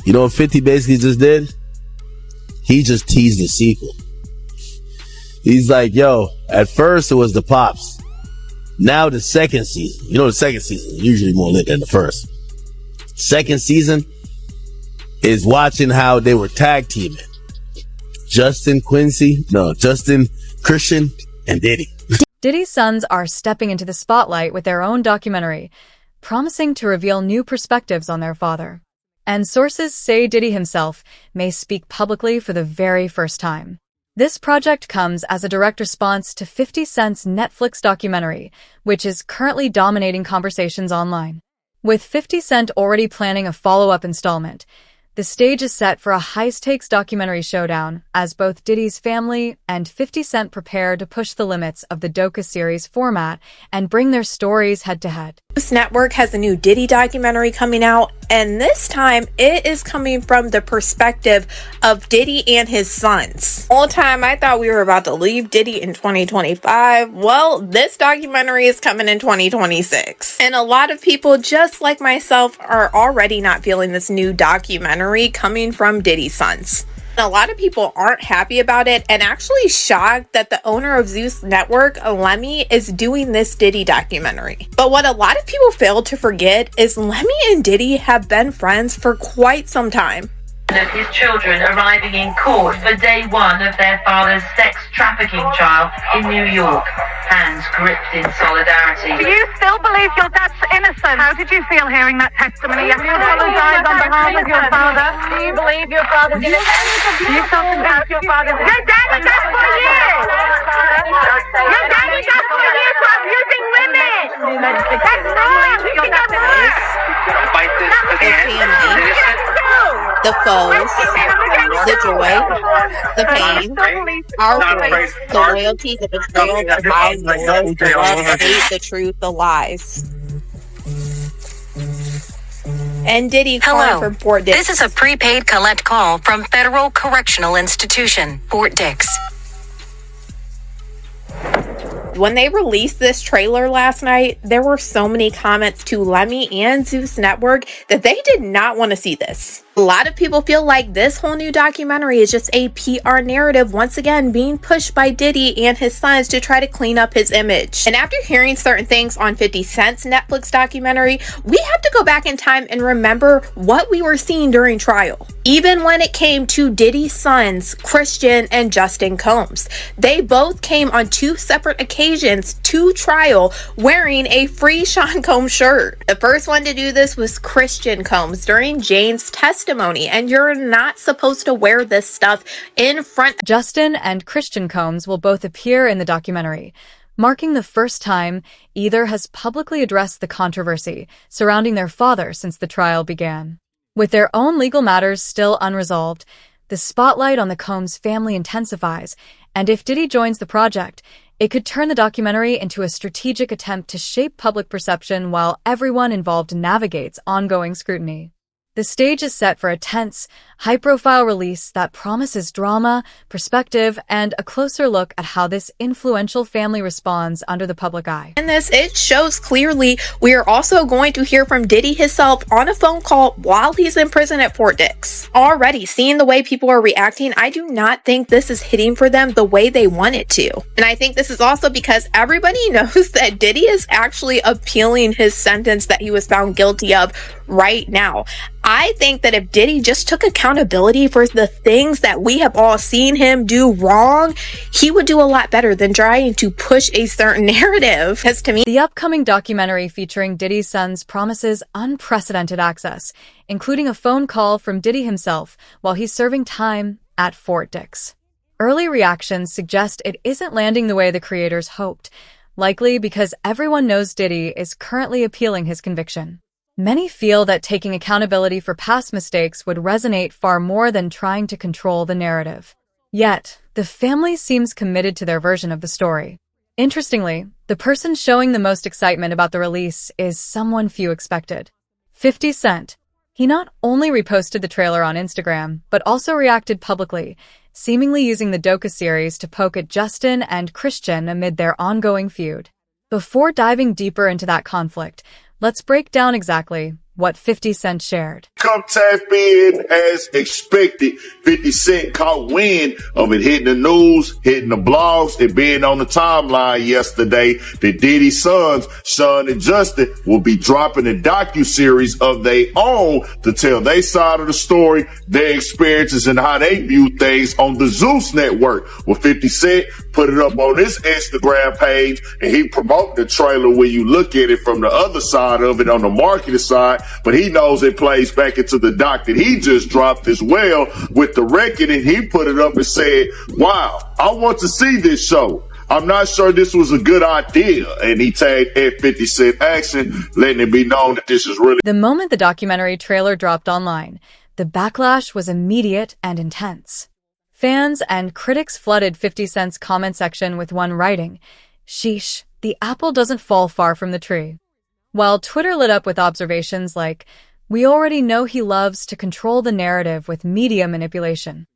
You know what 50 basically just did? He just teased the sequel. He's like, yo, at first it was the Pops. Now the second season. You know the second season is usually more lit than the first. Second season is watching how they were tag teaming. Justin, Christian, and Diddy. Diddy's sons are stepping into the spotlight with their own documentary, promising to reveal new perspectives on their father. And sources say Diddy himself may speak publicly for the very first time. This project comes as a direct response to 50 Cent's Netflix documentary, which is currently dominating conversations online. With 50 Cent already planning a follow-up installment, the stage is set for a high-stakes documentary showdown as both Diddy's family and 50 Cent prepare to push the limits of the docu-series format and bring their stories head-to-head. Zeus Network has a new Diddy documentary coming out, and this time it is coming from the perspective of Diddy and his sons. All time I thought we were about to leave Diddy in 2025. Well, this documentary is coming in 2026. And a lot of people, just like myself, are already not feeling this new documentary coming from Diddy's sons. A lot of people aren't happy about it and actually shocked that the owner of Zeus Network, Lemmy, is doing this Diddy documentary. But what a lot of people fail to forget is Lemmy and Diddy have been friends for quite some time. Of his children arriving in court for day one of their father's sex trafficking trial in New York, hands gripped in solidarity. Do you still believe your dad's innocent? How did you feel hearing that testimony? You apologize on behalf of your father. Do you believe your father's innocent? Do you still convince your father's innocent? Your dad was up for years! Your dad was up for years for abusing women! That's wrong! You think I'm wrong! The foes, the joy, the pain, our voice, the loyalty, the betrayal, the lies, the love, the hate, the truth, the lies. And Diddy calling from Fort Dix. This is a prepaid collect call from Federal Correctional Institution, Fort Dix. When they released this trailer last night, there were so many comments to Lemmy and Zeus Network that they did not want to see this. A lot of people feel like this whole new documentary is just a PR narrative once again being pushed by Diddy and his sons to try to clean up his image. And after hearing certain things on 50 Cent's Netflix documentary, we have to go back in time and remember what we were seeing during trial. Even when it came to Diddy's sons, Christian and Justin Combs, they both came on two separate occasions to trial wearing a free Sean Combs shirt. The first one to do this was Christian Combs during Jane's testimony. And you're not supposed to wear this stuff in front. Justin and Christian Combs will both appear in the documentary, marking the first time either has publicly addressed the controversy surrounding their father since the trial began. With their own legal matters still unresolved, the spotlight on the Combs family intensifies, and if Diddy joins the project, it could turn the documentary into a strategic attempt to shape public perception while everyone involved navigates ongoing scrutiny. The stage is set for a tense, high-profile release that promises drama, perspective, and a closer look at how this influential family responds under the public eye. In this, it shows clearly we are also going to hear from Diddy himself on a phone call while he's in prison at Fort Dix. Already, seeing the way people are reacting, I do not think this is hitting for them the way they want it to. And I think this is also because everybody knows that Diddy is actually appealing his sentence that he was found guilty of right now. I think that if Diddy just took accountability for the things that we have all seen him do wrong, he would do a lot better than trying to push a certain narrative. Because to me, the upcoming documentary featuring Diddy's sons promises unprecedented access, including a phone call from Diddy himself while he's serving time at Fort Dix. Early reactions suggest it isn't landing the way the creators hoped, likely because everyone knows Diddy is currently appealing his conviction. Many feel that taking accountability for past mistakes would resonate far more than trying to control the narrative. Yet, the family seems committed to their version of the story. Interestingly, the person showing the most excitement about the release is someone few expected: 50 Cent. He not only reposted the trailer on Instagram, but also reacted publicly, seemingly using the docu-series to poke at Justin and Christian amid their ongoing feud. Before diving deeper into that conflict, let's break down exactly what 50 Cent shared. Come tap in as expected. 50 Cent caught wind of it hitting the news, hitting the blogs, and being on the timeline yesterday that Diddy's sons, Sean and Justin, will be dropping a docu-series of their own to tell their side of the story, their experiences, and how they view things on the Zeus Network. Well, 50 Cent put it up on his Instagram page, and he promoted the trailer when you look at it from the other side of it on the marketing side, but he knows it plays back into the doc that he just dropped as well with the record, and he put it up and said, wow, I want to see this show. I'm not sure this was a good idea. And he tagged at 50 Cent Action, letting it be known that this is really... The moment the documentary trailer dropped online, the backlash was immediate and intense. Fans and critics flooded 50 Cent's comment section with one writing, "Sheesh, the apple doesn't fall far from the tree." While Twitter lit up with observations like, "We already know he loves to control the narrative with media manipulation."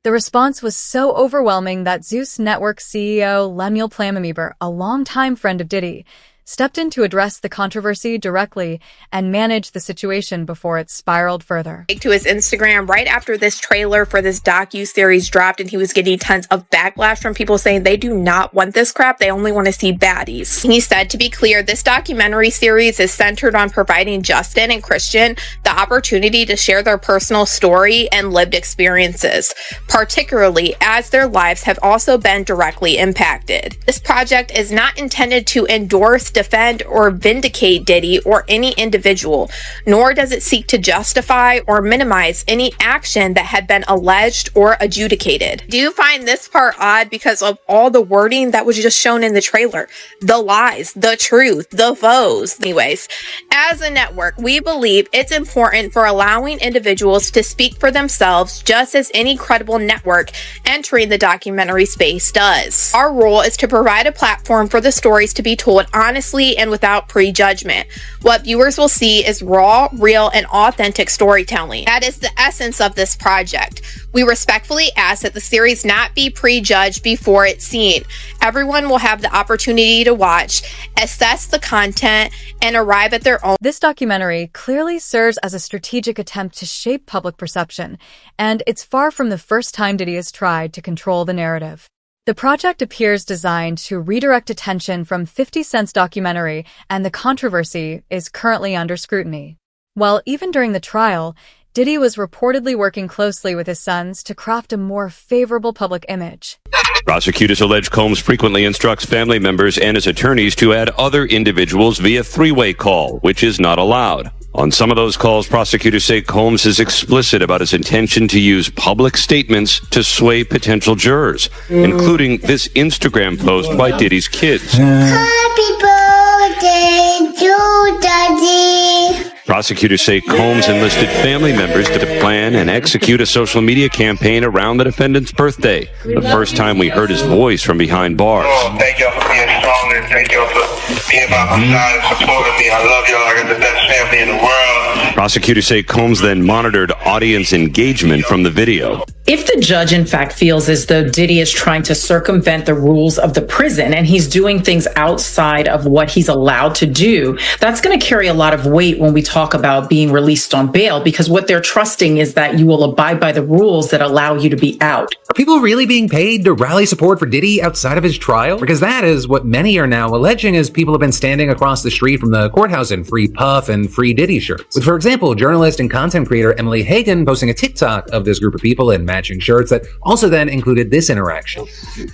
The response was so overwhelming that Zeus Network CEO Lemuel Plamamieber, a longtime friend of Diddy, stepped in to address the controversy directly and manage the situation before it spiraled further. To his Instagram right after this trailer for this docu-series dropped, and he was getting tons of backlash from people saying they do not want this crap, they only want to see baddies. He said, to be clear, this documentary series is centered on providing Justin and Christian the opportunity to share their personal story and lived experiences, particularly as their lives have also been directly impacted. This project is not intended to endorse, defend, or vindicate Diddy or any individual, nor does it seek to justify or minimize any action that had been alleged or adjudicated. Do you find this part odd because of all the wording that was just shown in the trailer? The lies, the truth, the foes. Anyways, as a network, we believe it's important for allowing individuals to speak for themselves just as any credible network entering the documentary space does. Our role is to provide a platform for the stories to be told honestly and without prejudgment. What viewers will see is raw, real, and authentic storytelling. That is the essence of this project. We respectfully ask that the series not be prejudged before it's seen. Everyone will have the opportunity to watch, assess the content, and arrive at their own. This documentary clearly serves as a strategic attempt to shape public perception, and it's far from the first time Diddy has tried to control the narrative. The project appears designed to redirect attention from 50 Cent's documentary, and the controversy is currently under scrutiny. While even during the trial, Diddy was reportedly working closely with his sons to craft a more favorable public image. Prosecutors allege Combs frequently instructs family members and his attorneys to add other individuals via three-way call, which is not allowed. On some of those calls, prosecutors say Combs is explicit about his intention to use public statements to sway potential jurors, including this Instagram post by Diddy's kids. Happy birthday to Daddy. Prosecutors say Combs enlisted family members to plan and execute a social media campaign around the defendant's birthday, the first time we heard his voice from behind bars. Oh, thank y'all for being strong, and thank y'all for being by my side and supporting me. I love y'all. I got the best family in the world. Prosecutors say Combs then monitored audience engagement from the video. If the judge, in fact, feels as though Diddy is trying to circumvent the rules of the prison and he's doing things outside of what he's allowed to do, that's going to carry a lot of weight when we talk about being released on bail, because what they're trusting is that you will abide by the rules that allow you to be out. Are people really being paid to rally support for Diddy outside of his trial? Because that is what many are now alleging, as people have been standing across the street from the courthouse in free Puff and free Diddy shirts. With, for example, journalist and content creator Emily Hagan posting a TikTok of this group of people in matching shirts that also then included this interaction.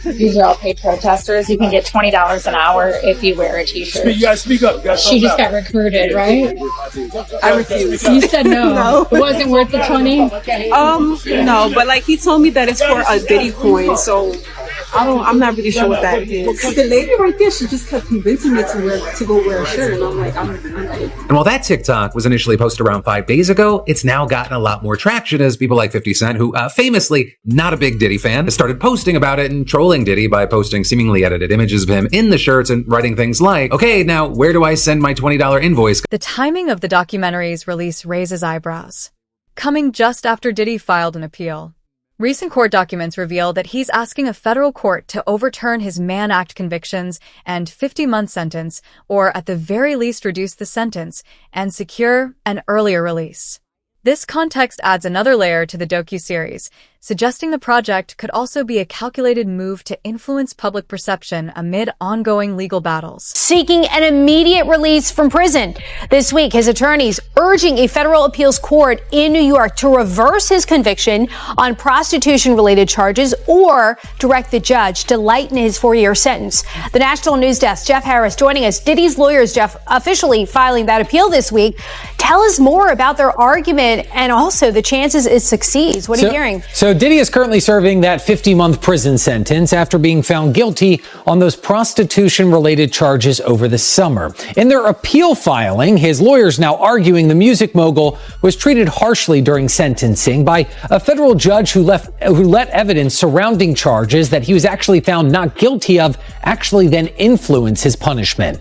These are all paid protesters. You can get $20 an hour if you wear a t-shirt. You gotta speak up. She just got recruited, right? I refuse. You said no. No. It wasn't worth the 20? No, but like he told me that it's for a Diddy coin, so I'm not really sure what that is. The lady right there, she just kept convincing me to go wear a shirt, and I'm like, I'm And while that TikTok was initially posted around 5 days ago, it's now gotten a lot more traction as people like 50 Cent, who famously not a big Diddy fan, has started posting about it and trolling Diddy by posting seemingly edited images of him in the shirts and writing things like, okay, now where do I send my $20 invoice? The timing of the documentary's release raises eyebrows, coming just after Diddy filed an appeal. Recent court documents reveal that he's asking a federal court to overturn his Mann Act convictions and 50-month sentence, or at the very least reduce the sentence, and secure an earlier release. This context adds another layer to the docu-series, suggesting the project could also be a calculated move to influence public perception amid ongoing legal battles. Seeking an immediate release from prison. This week, his attorneys urging a federal appeals court in New York to reverse his conviction on prostitution-related charges or direct the judge to lighten his 4-year sentence. The National News Desk, Jeff Harris, joining us. Diddy's lawyers, Jeff, officially filing that appeal this week. Tell us more about their argument and also the chances it succeeds. What are you hearing? So Diddy is currently serving that 50-month prison sentence after being found guilty on those prostitution-related charges over the summer. In their appeal filing, his lawyers now arguing the music mogul was treated harshly during sentencing by a federal judge who let evidence surrounding charges that he was actually found not guilty of actually then influence his punishment.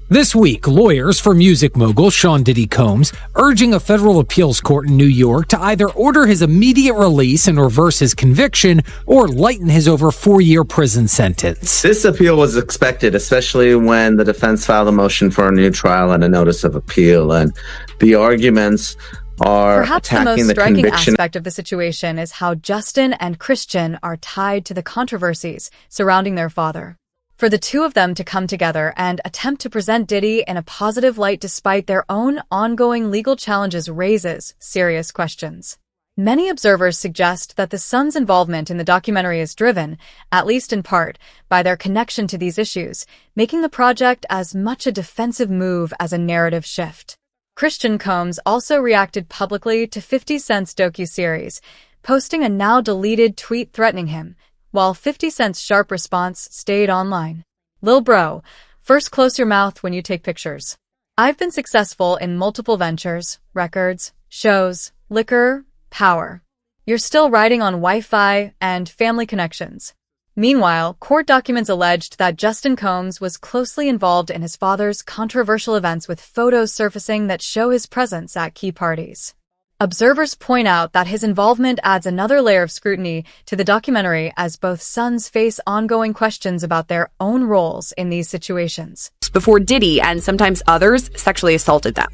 This week, lawyers for music mogul Sean Diddy Combs urging a federal appeals court in New York to either order his immediate release and reverse his conviction or lighten his over 4-year prison sentence. This appeal was expected, especially when the defense filed a motion for a new trial and a notice of appeal. And the arguments are perhaps the most striking aspect of the situation is how Justin and Christian are tied to the controversies surrounding their father. For the two of them to come together and attempt to present Diddy in a positive light despite their own ongoing legal challenges raises serious questions. Many observers suggest that the Sun's involvement in the documentary is driven, at least in part, by their connection to these issues, making the project as much a defensive move as a narrative shift. Christian Combs also reacted publicly to 50 Cent's docu-series, posting a now-deleted tweet threatening him, while 50 Cent's sharp response stayed online. Lil bro, first close your mouth when you take pictures. I've been successful in multiple ventures, records, shows, liquor, power. You're still riding on Wi-Fi and family connections. Meanwhile, court documents alleged that Justin Combs was closely involved in his father's controversial events with photos surfacing that show his presence at key parties. Observers point out that his involvement adds another layer of scrutiny to the documentary as both sons face ongoing questions about their own roles in these situations. Before Diddy and sometimes others sexually assaulted them.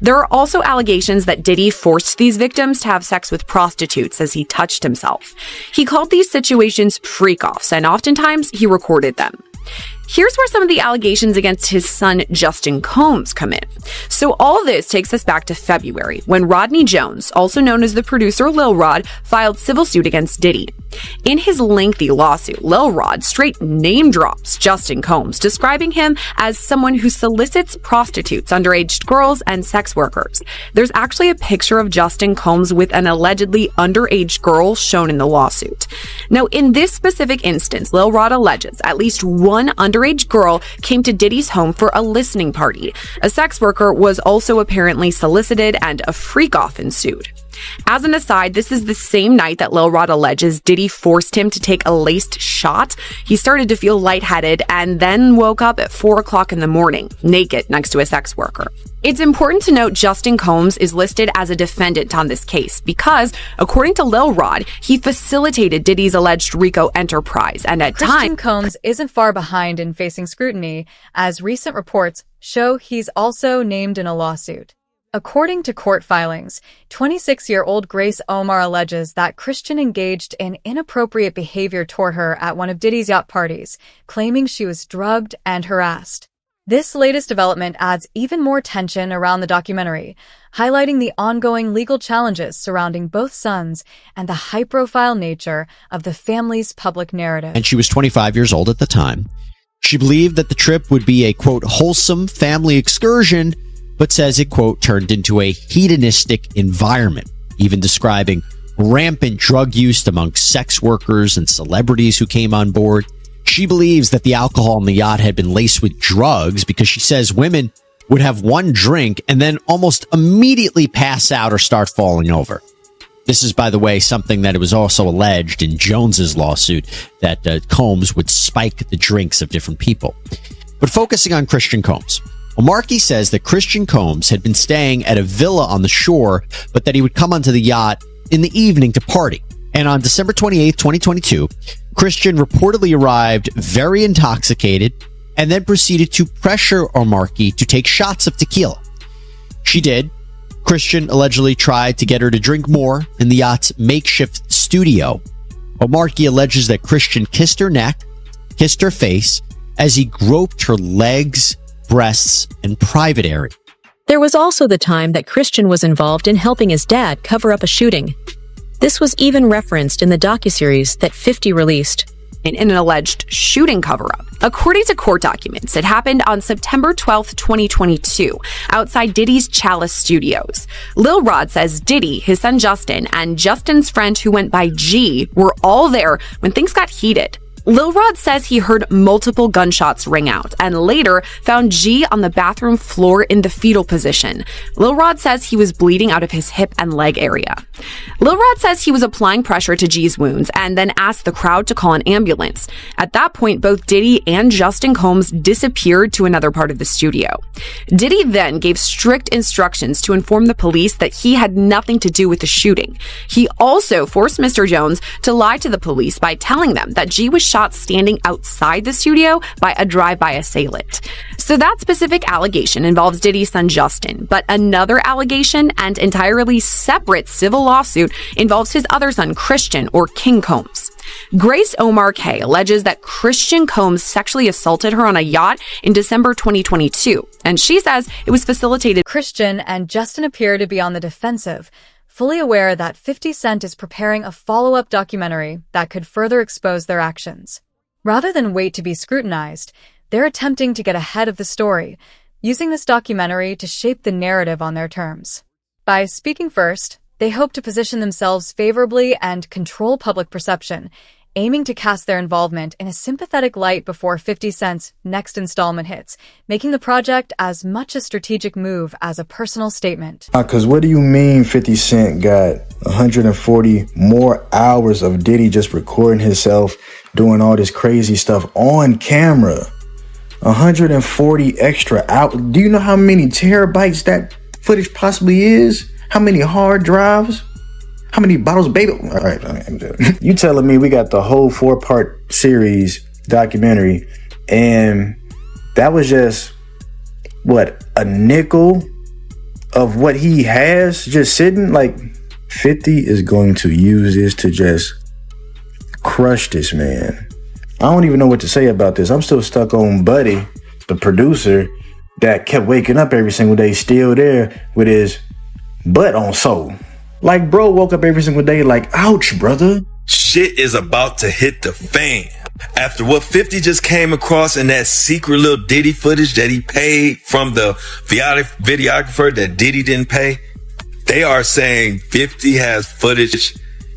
There are also allegations that Diddy forced these victims to have sex with prostitutes as he touched himself. He called these situations freak-offs, and oftentimes he recorded them. Here's where some of the allegations against his son Justin Combs come in. So all this takes us back to February, when Rodney Jones, also known as the producer Lil Rod, filed civil suit against Diddy. In his lengthy lawsuit, Lil Rod straight name drops Justin Combs, describing him as someone who solicits prostitutes, underage girls, and sex workers. There's actually a picture of Justin Combs with an allegedly underage girl shown in the lawsuit. Now, in this specific instance, Lil Rod alleges at least one underage girl came to Diddy's home for a listening party. A sex worker was also apparently solicited, and a freak-off ensued. As an aside, this is the same night that Lil Rod alleges Diddy forced him to take a laced shot. He started to feel lightheaded and then woke up at 4 o'clock in the morning, naked next to a sex worker. It's important to note Justin Combs is listed as a defendant on this case because, according to Lil Rod, he facilitated Diddy's alleged RICO enterprise, and at times Christian Combs isn't far behind in facing scrutiny, as recent reports show he's also named in a lawsuit. According to court filings, 26-year-old Grace Omar alleges that Christian engaged in inappropriate behavior toward her at one of Diddy's yacht parties, claiming she was drugged and harassed. This latest development adds even more tension around the documentary, highlighting the ongoing legal challenges surrounding both sons and the high-profile nature of the family's public narrative. And she was 25 years old at the time. She believed that the trip would be a, quote, wholesome family excursion, but says it, quote, turned into a hedonistic environment, even describing rampant drug use among sex workers and celebrities who came on board. She believes that the alcohol on the yacht had been laced with drugs because she says women would have one drink and then almost immediately pass out or start falling over. This is, by the way, something that it was also alleged in Jones's lawsuit, that Combs would spike the drinks of different people. But focusing on Christian Combs, Markey says that Christian Combs had been staying at a villa on the shore, but that he would come onto the yacht in the evening to party. And on December 28th, 2022, Christian reportedly arrived very intoxicated and then proceeded to pressure Omarky to take shots of tequila. She did. Christian allegedly tried to get her to drink more in the yacht's makeshift studio. Omarky alleges that Christian kissed her neck, kissed her face, as he groped her legs, breasts, and private area. There was also the time that Christian was involved in helping his dad cover up a shooting. This was even referenced in the docu-series that 50 released. In an alleged shooting cover-up. According to court documents, it happened on September 12th, 2022, outside Diddy's Chalice Studios. Lil Rod says Diddy, his son Justin, and Justin's friend who went by G were all there when things got heated. Lil Rod says he heard multiple gunshots ring out and later found G on the bathroom floor in the fetal position. Lil Rod says he was bleeding out of his hip and leg area. Lil Rod says he was applying pressure to G's wounds and then asked the crowd to call an ambulance. At that point, both Diddy and Justin Combs disappeared to another part of the studio. Diddy then gave strict instructions to inform the police that he had nothing to do with the shooting. He also forced Mr. Jones to lie to the police by telling them that G was shot standing outside the studio by a drive-by assailant. So that specific allegation involves Diddy's son Justin, but another allegation and entirely separate civil lawsuit involves his other son Christian, or King Combs. Grace Omar K alleges that Christian Combs sexually assaulted her on a yacht in December 2022, and she says it was facilitated. Christian and Justin appear to be on the defensive, fully aware that 50 Cent is preparing a follow-up documentary that could further expose their actions. Rather than wait to be scrutinized, they're attempting to get ahead of the story, using this documentary to shape the narrative on their terms. By speaking first, they hope to position themselves favorably and control public perception, aiming to cast their involvement in a sympathetic light before 50 Cent's next installment hits, making the project as much a strategic move as a personal statement. Because what do you mean 50 Cent got 140 more hours of Diddy just recording himself doing all this crazy stuff on camera? 140 extra hours. Do you know how many terabytes that footage possibly is? How many hard drives? How many bottles of baby? All right, you telling me we got the whole 4-part series documentary, and that was just, what, a nickel of what he has just sitting? Like, 50 is going to use this to just crush this man. I don't even know what to say about this. I'm still stuck on Buddy, the producer, that kept waking up every single day, still there with his butt on soul. Like, bro woke up every single day like, ouch, brother. Shit is about to hit the fan. After what 50 just came across in that secret little Diddy footage that he paid from the videographer that Diddy didn't pay, they are saying 50 has footage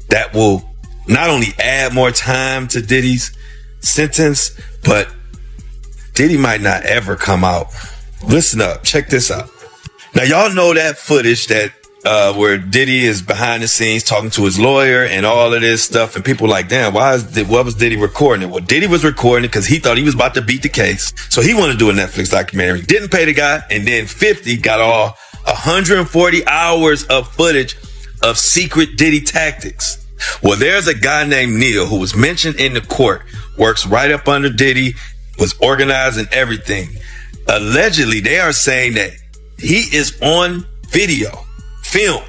that will not only add more time to Diddy's sentence, but Diddy might not ever come out. Listen up, check this out. Now, y'all know that footage that where Diddy is behind the scenes talking to his lawyer and all of this stuff, and people like, damn, what was Diddy recording it? Well, Diddy was recording it because he thought he was about to beat the case, so he wanted to do a Netflix documentary. Didn't pay the guy, and then 50 got all 140 hours of footage of secret Diddy tactics. Well, there's a guy named Neil who was mentioned in the court, works right up under Diddy, was organizing everything. Allegedly, they are saying that he is on video, film,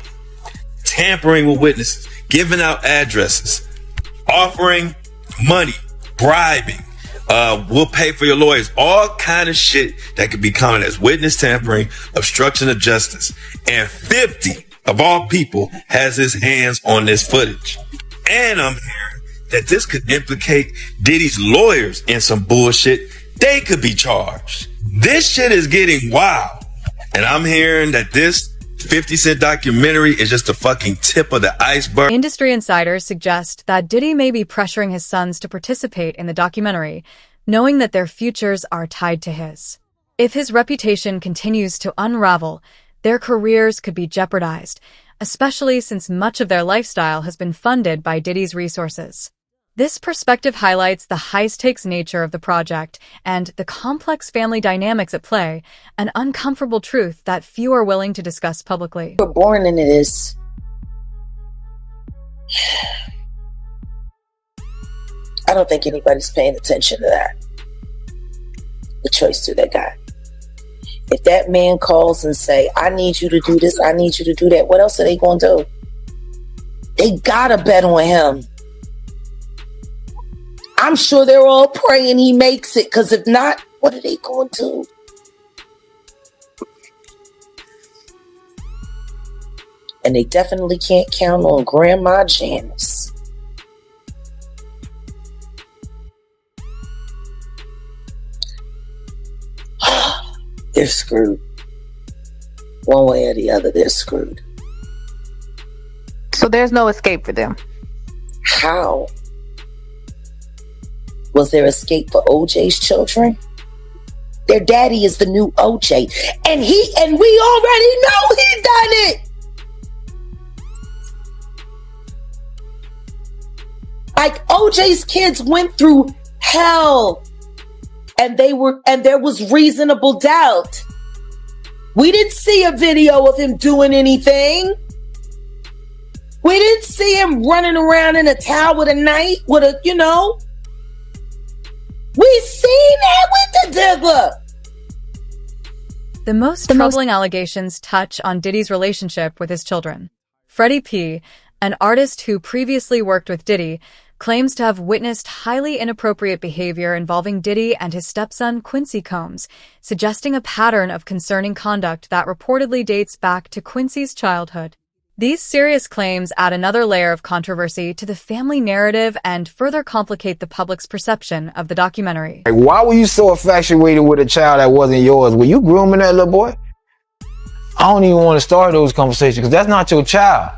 tampering with witnesses, giving out addresses, offering money, bribing, we'll pay for your lawyers, all kind of shit that could be counted as witness tampering, obstruction of justice. And 50, of all people, has his hands on this footage. And I'm hearing that this could implicate Diddy's lawyers in some bullshit. They could be charged. This shit is getting wild. And I'm hearing that this 50 Cent documentary is just the fucking tip of the iceberg. Industry insiders suggest that Diddy may be pressuring his sons to participate in the documentary, knowing that their futures are tied to his. If his reputation continues to unravel, their careers could be jeopardized, especially since much of their lifestyle has been funded by Diddy's resources. This perspective highlights the high-stakes nature of the project and the complex family dynamics at play, an uncomfortable truth that few are willing to discuss publicly. We're born into this. don't think anybody's paying attention to that. The choice to that guy. If that man calls and say, I need you to do this, I need you to do that, what else are they going to do? They gotta bet on him. I'm sure they're all praying he makes it, because if not, what are they going to do? And they definitely can't count on Grandma Janice. They're screwed. One way or the other, they're screwed. So there's no escape for them. How? Was there escape for OJ's children? Their daddy is the new OJ. And we already know he done it. Like OJ's kids went through hell. And there was reasonable doubt. We didn't see a video of him doing anything. We didn't see him running around in a towel with a knife, We seen that with the Diggler. The most troubling allegations touch on Diddy's relationship with his children. Freddie P., an artist who previously worked with Diddy, claims to have witnessed highly inappropriate behavior involving Diddy and his stepson Quincy Combs, suggesting a pattern of concerning conduct that reportedly dates back to Quincy's childhood. These serious claims add another layer of controversy to the family narrative and further complicate the public's perception of the documentary. Like, why were you so infatuated with a child that wasn't yours? Were you grooming that little boy? I don't even want to start those conversations because that's not your child.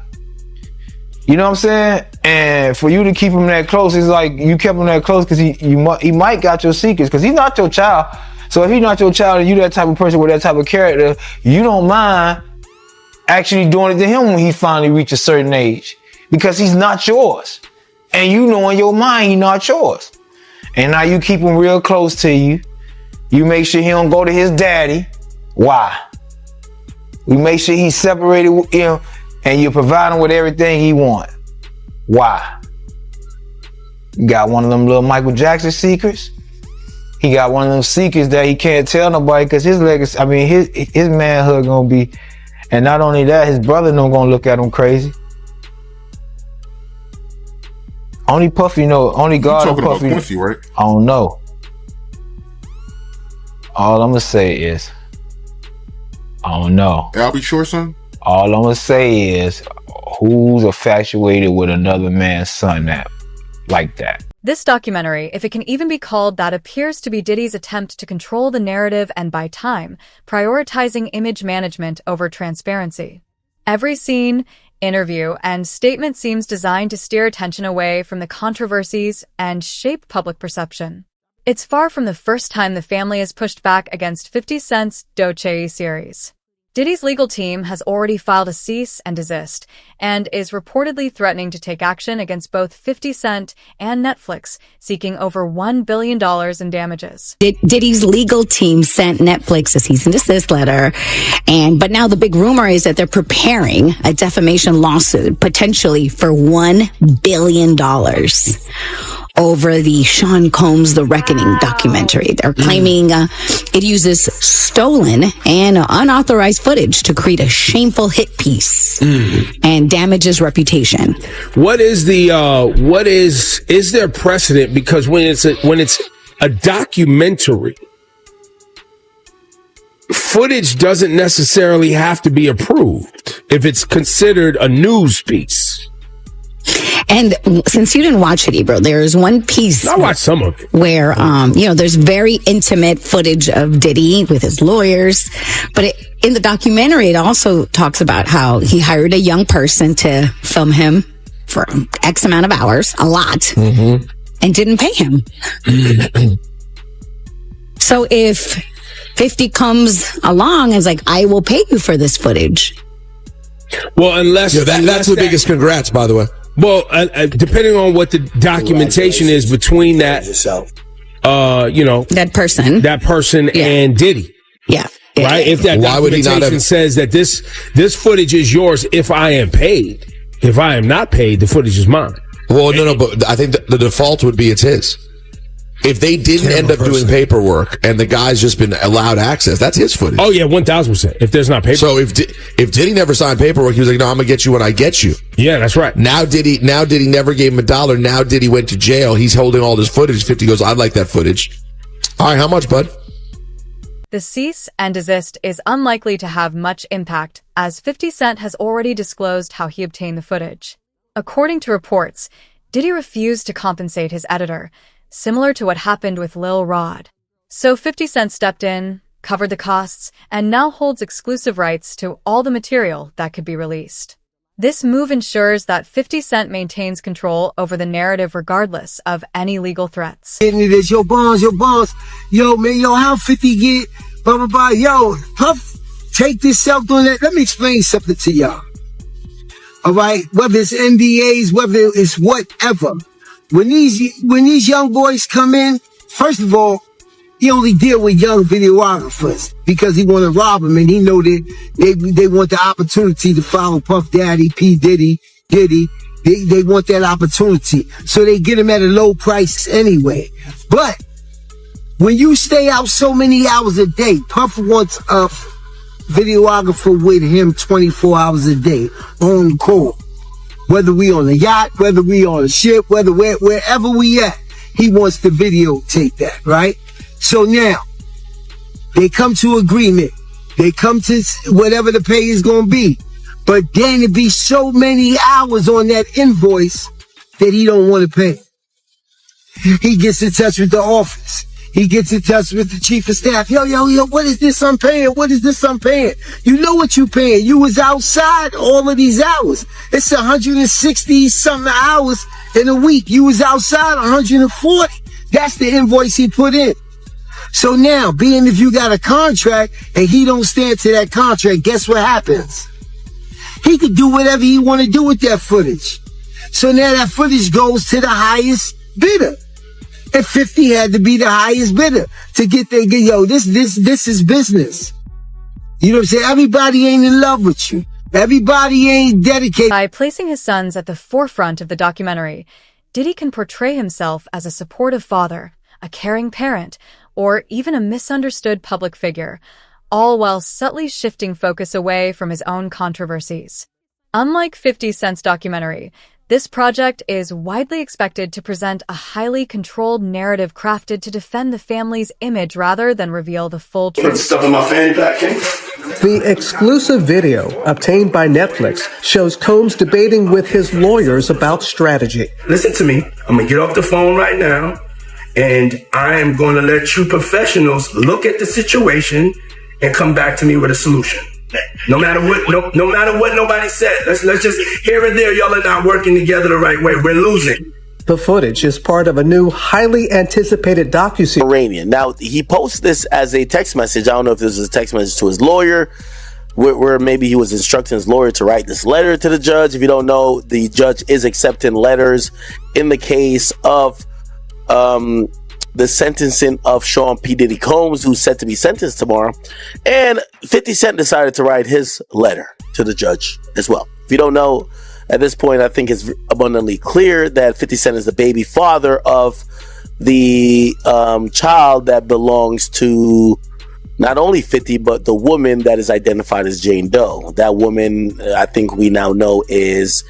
You know what I'm saying? And for you to keep him that close, it's like you kept him that close because he might got your secrets because he's not your child. So if he's not your child and you that type of person with that type of character, you don't mind actually doing it to him when he finally reaches a certain age because he's not yours. And you know in your mind he's not yours. And now you keep him real close to you. You make sure he don't go to his daddy. Why? We make sure he's separated with him. And you provide him with everything he wants. Why? You got one of them little Michael Jackson secrets. He got one of them secrets that he can't tell nobody because his legacy, his manhood gonna be, and not only that, his brother no gonna look at him crazy. Only Puffy know, only God and Puffy. About Quincy, right? I don't know. All I'm gonna say is, I don't know. I'll be sure, son. All I'm gonna say is, who's infatuated with another man's son like that? This documentary, if it can even be called that, appears to be Diddy's attempt to control the narrative and buy time, prioritizing image management over transparency. Every scene, interview, and statement seems designed to steer attention away from the controversies and shape public perception. It's far from the first time the family has pushed back against 50 Cent's docu-series. Diddy's legal team has already filed a cease and desist and is reportedly threatening to take action against both 50 Cent and Netflix, seeking over $1 billion in damages. Diddy's legal team sent Netflix a cease and desist letter, but now the big rumor is that they're preparing a defamation lawsuit, potentially for $1 billion. Over the Sean Combs The Reckoning documentary. They're claiming it uses stolen and unauthorized footage to create a shameful hit piece and damages reputation. Is there precedent? Because when it's a documentary, footage doesn't necessarily have to be approved if it's considered a news piece. And since you didn't watch it, Ebro, there's one piece. I watched some of it. Where, there's very intimate footage of Diddy with his lawyers. But in the documentary, it also talks about how he hired a young person to film him for X amount of hours, a lot, and didn't pay him. So if 50 comes along and is like, I will pay you for this footage. Well, unless that's the biggest congrats, by the way. Well, depending on what the documentation is between that, that person and Diddy. Yeah. Right. If that documentation says that this footage is yours, if I am paid, if I am not paid, the footage is mine. Well, no, but I think the default would be it's his. If they didn't end up doing paperwork and the guy's just been allowed access, that's his footage. Oh yeah, 1,000%. If there's not paperwork. So if Diddy never signed paperwork, he was like, "No, I'm gonna get you when I get you." Yeah, that's right. Now Diddy never gave him $1. Now Diddy went to jail. He's holding all this footage. 50 goes, "I'd like that footage." All right, how much, bud? The cease and desist is unlikely to have much impact, as 50 Cent has already disclosed how he obtained the footage. According to reports, Diddy refused to compensate his editor, similar to what happened with Lil Rod. So 50 Cent stepped in, covered the costs, and now holds exclusive rights to all the material that could be released. This move ensures that 50 Cent maintains control over the narrative regardless of any legal threats. Getting it is your bonds. Yo, man, how 50 get, blah, blah, blah. Yo, Puff, take this self doing that. Let me explain something to y'all. All right? Whether it's NDAs, whether it's whatever. When these young boys come in, first of all, he only deal with young videographers because he want to rob them, and he know that they want the opportunity to follow Puff Daddy, P. Diddy. They want that opportunity. So they get him at a low price anyway. But when you stay out so many hours a day, Puff wants a videographer with him 24 hours a day on call. Whether we on a yacht, whether we on a ship, wherever we at, he wants to videotape that, right? So now, they come to agreement. They come to whatever the pay is going to be. But then it be so many hours on that invoice that he don't want to pay. He gets in touch with the office. He gets in touch with the chief of staff. Yo, what is this I'm paying? What is this I'm paying? You know what you paying. You was outside all of these hours. It's 160 something hours in a week. You was outside 140. That's the invoice he put in. So now, being if you got a contract and he don't stand to that contract, guess what happens? He could do whatever he want to do with that footage. So now that footage goes to the highest bidder. And 50 had to be the highest bidder to get there. Yo, this is business. You know what I'm saying? Everybody ain't in love with you. Everybody ain't dedicated. By placing his sons at the forefront of the documentary, Diddy can portray himself as a supportive father, a caring parent, or even a misunderstood public figure, all while subtly shifting focus away from his own controversies. Unlike 50 Cent's documentary, this project is widely expected to present a highly controlled narrative crafted to defend the family's image rather than reveal the full truth. Stuff in my fanny pack, King. The exclusive video obtained by Netflix shows Combs debating with his lawyers about strategy. Listen to me. I'm going to get off the phone right now, and I am going to let you professionals look at the situation and come back to me with a solution. No matter what nobody said. Let's just here and there, y'all are not working together the right way. We're losing. The footage is part of a new, highly anticipated docu-series. Iranian. Now, he posts this as a text message. I don't know if this is a text message to his lawyer, where maybe he was instructing his lawyer to write this letter to the judge. If you don't know, the judge is accepting letters in the case of the sentencing of Sean P. Diddy Combs, who's set to be sentenced tomorrow. And 50 Cent decided to write his letter to the judge as well. If you don't know, at this point, I think it's abundantly clear that 50 Cent is the baby father of the child that belongs to not only 50, but the woman that is identified as Jane Doe. That woman, I think we now know, is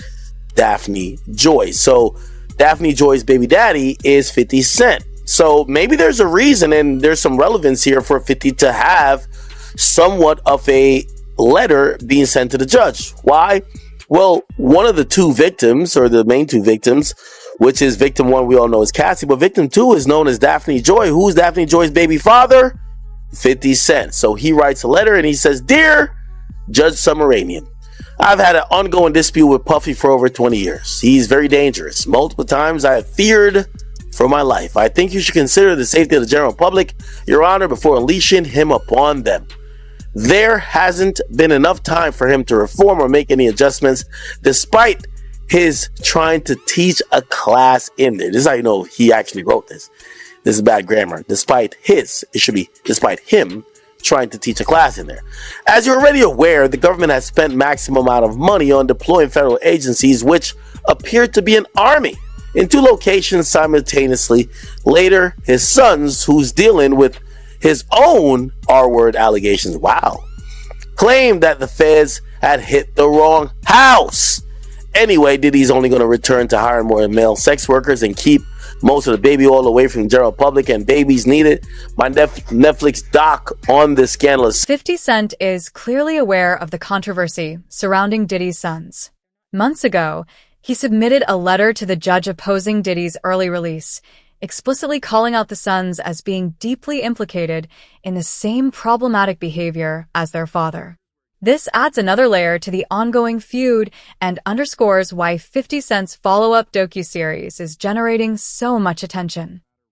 Daphne Joy. So Daphne Joy's baby daddy is 50 Cent. So maybe there's a reason and there's some relevance here for 50 to have somewhat of a letter being sent to the judge. Why? Well, one of the two victims, or the main two victims, which is victim one, we all know is Cassie, but victim two is known as Daphne Joy. Who's Daphne Joy's baby father? 50 Cent. So he writes a letter and he says, "Dear Judge Summarian, I've had an ongoing dispute with Puffy for over 20 years. He's very dangerous. Multiple times I have feared for my life. I think you should consider the safety of the general public, Your Honor, before unleashing him upon them. There hasn't been enough time for him to reform or make any adjustments, despite his trying to teach a class in there." This is how you know he actually wrote this. This is bad grammar. Despite him trying to teach a class in there. As you're already aware, the government has spent maximum amount of money on deploying federal agencies, which appear to be an army in 2 locations simultaneously. Later, his sons, who's dealing with his own R-word allegations, claimed that the feds had hit the wrong house. Anyway, Diddy's only going to return to hiring more male sex workers and keep most of the baby oil away from the general public, and Babies Needed, my Netflix doc on this scandalous. 50 Cent is clearly aware of the controversy surrounding Diddy's sons. Months ago, he submitted a letter to the judge opposing Diddy's early release, explicitly calling out the sons as being deeply implicated in the same problematic behavior as their father. This adds another layer to the ongoing feud and underscores why 50 Cent's follow-up docu-series is generating so much attention.